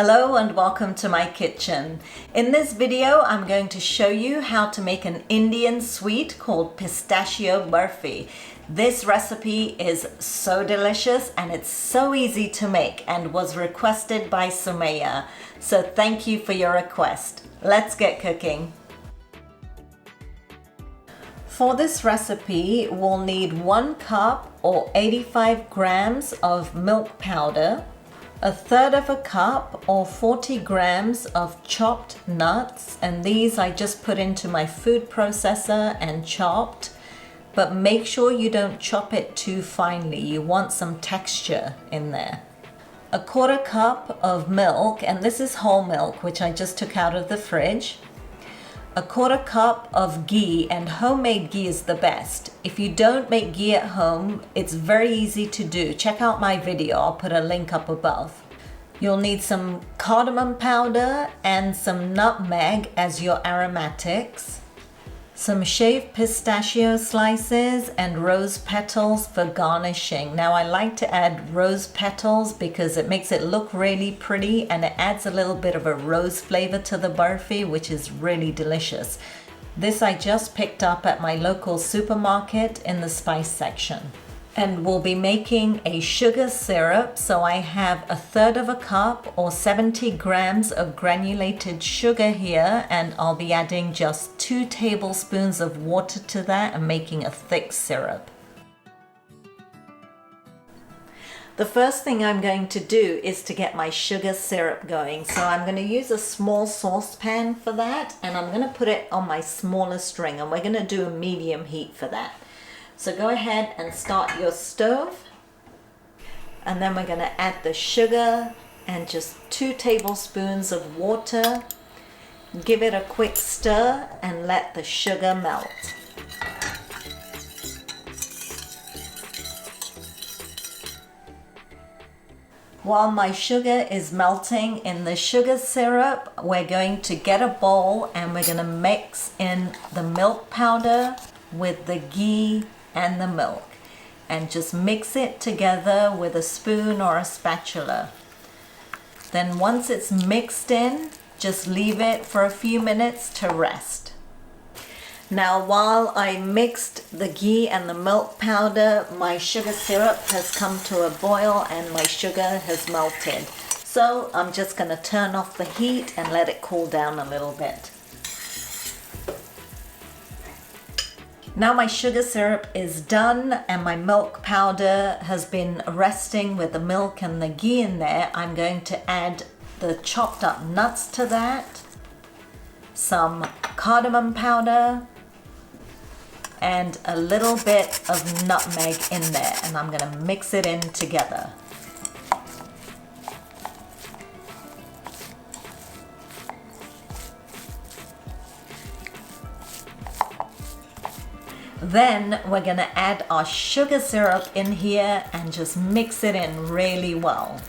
Hello and welcome to my kitchen. In this video, I'm going to show you how to make an Indian sweet called Pistachio Burfi. This recipe is so delicious and it's so easy to make and was requested by Sumaya. So thank you for your request. Let's get cooking. For this recipe, we'll need 1 cup or 85 grams of milk powder, 1/3 cup or 40 grams of chopped nuts, and these I just put into my food processor and chopped, but make sure you don't chop it too finely. You want some texture in there. 1/4 cup of milk, and this is whole milk which I just took out of the fridge. 1/4 cup of ghee, and homemade ghee is the best. If you don't make ghee at home, it's very easy to do. Check out my video, I'll put a link up above. You'll need some cardamom powder and some nutmeg as your aromatics, some shaved pistachio slices and rose petals for garnishing. Now I like to add rose petals because it makes it look really pretty and it adds a little bit of a rose flavor to the burfi, which is really delicious. This I just picked up at my local supermarket in the spice section. And we'll be making a sugar syrup, so I have 1/3 cup or 70 grams of granulated sugar here, and I'll be adding just 2 tablespoons of water to that and making a thick syrup. The first thing I'm going to do is to get my sugar syrup going. So I'm going to use a small saucepan for that, and I'm going to put it on my smallest ring, and we're going to do a medium heat for that. So go ahead and start your stove, and then we're going to add the sugar and just 2 tablespoons of water. Give it a quick stir and let the sugar melt. While my sugar is melting in the sugar syrup, we're going to get a bowl and we're going to mix in the milk powder with the ghee and the milk, and just mix it together with a spoon or a spatula. Then once it's mixed in, just leave it for a few minutes to rest. Now while I mixed the ghee and the milk powder, my sugar syrup has come to a boil and my sugar has melted. So I'm just going to turn off the heat and let it cool down a little bit. Now my sugar syrup is done and my milk powder has been resting with the milk and the ghee in there. I'm going to add the chopped up nuts to that, some cardamom powder, and a little bit of nutmeg in there, and I'm going to mix it in together. Then we're going to add our sugar syrup in here and just mix it in really well.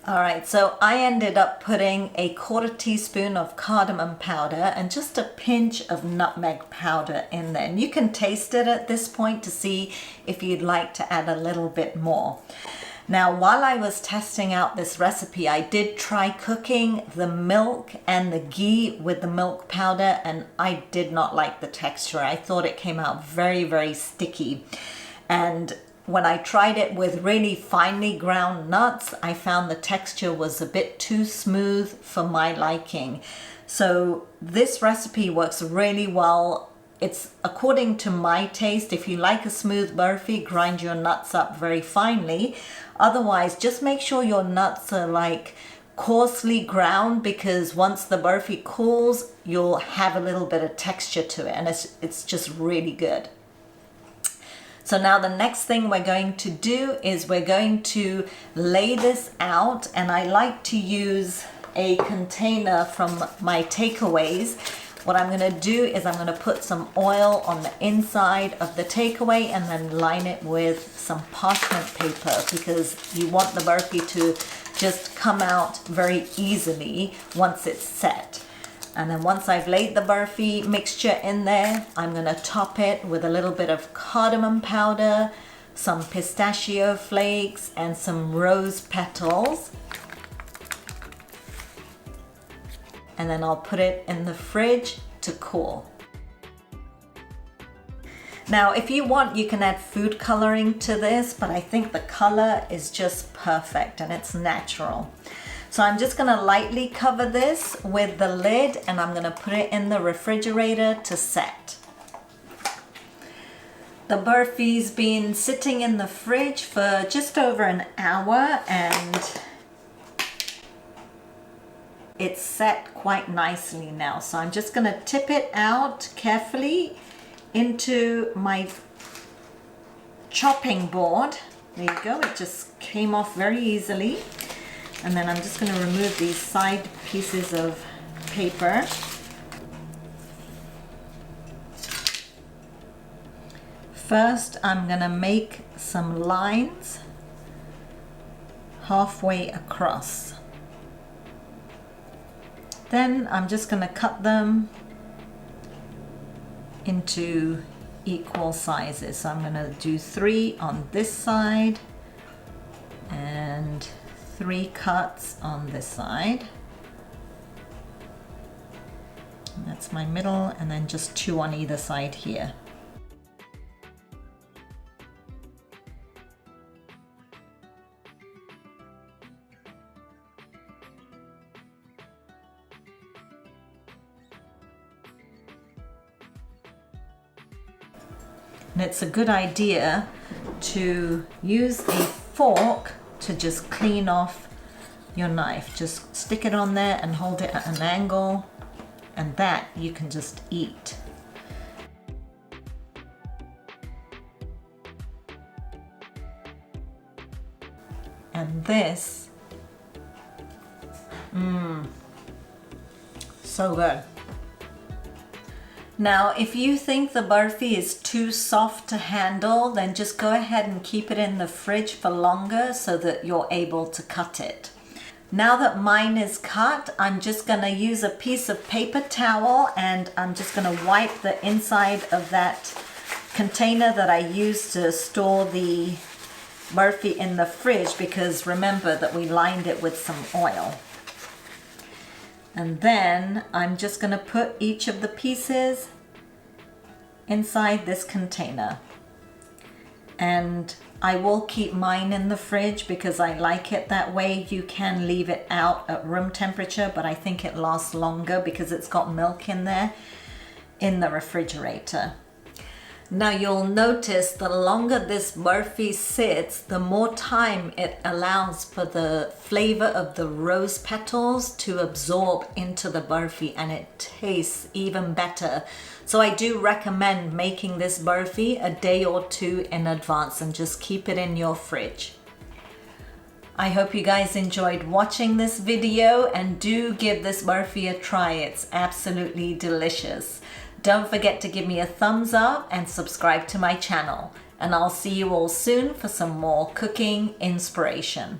Alright, so I ended up putting a 1/4 teaspoon of cardamom powder and just a pinch of nutmeg powder in there. And you can taste it at this point to see if you'd like to add a little bit more. Now, while I was testing out this recipe, I did try cooking the milk and the ghee with the milk powder, and I did not like the texture. I thought it came out very, very sticky. And when I tried it with really finely ground nuts, I found the texture was a bit too smooth for my liking. So this recipe works really well. It's according to my taste. If you like a smooth burfi, grind your nuts up very finely. Otherwise, just make sure your nuts are like coarsely ground, because once the burfi cools, you'll have a little bit of texture to it, and it's just really good. So now the next thing we're going to do is we're going to lay this out, and I like to use a container from my takeaways. What I'm going to do is I'm going to put some oil on the inside of the takeaway and then line it with some parchment paper, because you want the burfi to just come out very easily once it's set. And then once I've laid the burfi mixture in there, I'm going to top it with a little bit of cardamom powder, some pistachio flakes, and some rose petals. and then I'll put it in the fridge to cool. Now, if you want, you can add food coloring to this, but I think the color is just perfect and it's natural. So I'm just gonna lightly cover this with the lid and I'm gonna put it in the refrigerator to set. The Burfi's been sitting in the fridge for just over an hour and it's set quite nicely now. So I'm just gonna tip it out carefully into my chopping board. There you go, it just came off very easily. And then I'm just going to remove these side pieces of paper. First, I'm going to make some lines halfway across. Then I'm just going to cut them into equal sizes. So I'm going to do 3 on this side and 3 cuts on this side. And that's my middle, and then just 2 on either side here. And it's a good idea to use a fork to just clean off your knife. Just stick it on there and hold it at an angle, and that you can just eat. And this, so good. Now, if you think the Burfi is too soft to handle, then just go ahead and keep it in the fridge for longer so that you're able to cut it. Now that mine is cut, I'm just gonna use a piece of paper towel and I'm just gonna wipe the inside of that container that I used to store the Burfi in the fridge, because remember that we lined it with some oil. And then I'm just going to put each of the pieces inside this container. And I will keep mine in the fridge because I like it that way. You can leave it out at room temperature, but I think it lasts longer because it's got milk in there in the refrigerator. Now you'll notice the longer this Burfi sits, the more time it allows for the flavor of the rose petals to absorb into the Burfi, and it tastes even better. So I do recommend making this Burfi a day or 2 in advance and just keep it in your fridge. I hope you guys enjoyed watching this video, and do give this Burfi a try. It's absolutely delicious. Don't forget to give me a thumbs up and subscribe to my channel. And I'll see you all soon for some more cooking inspiration.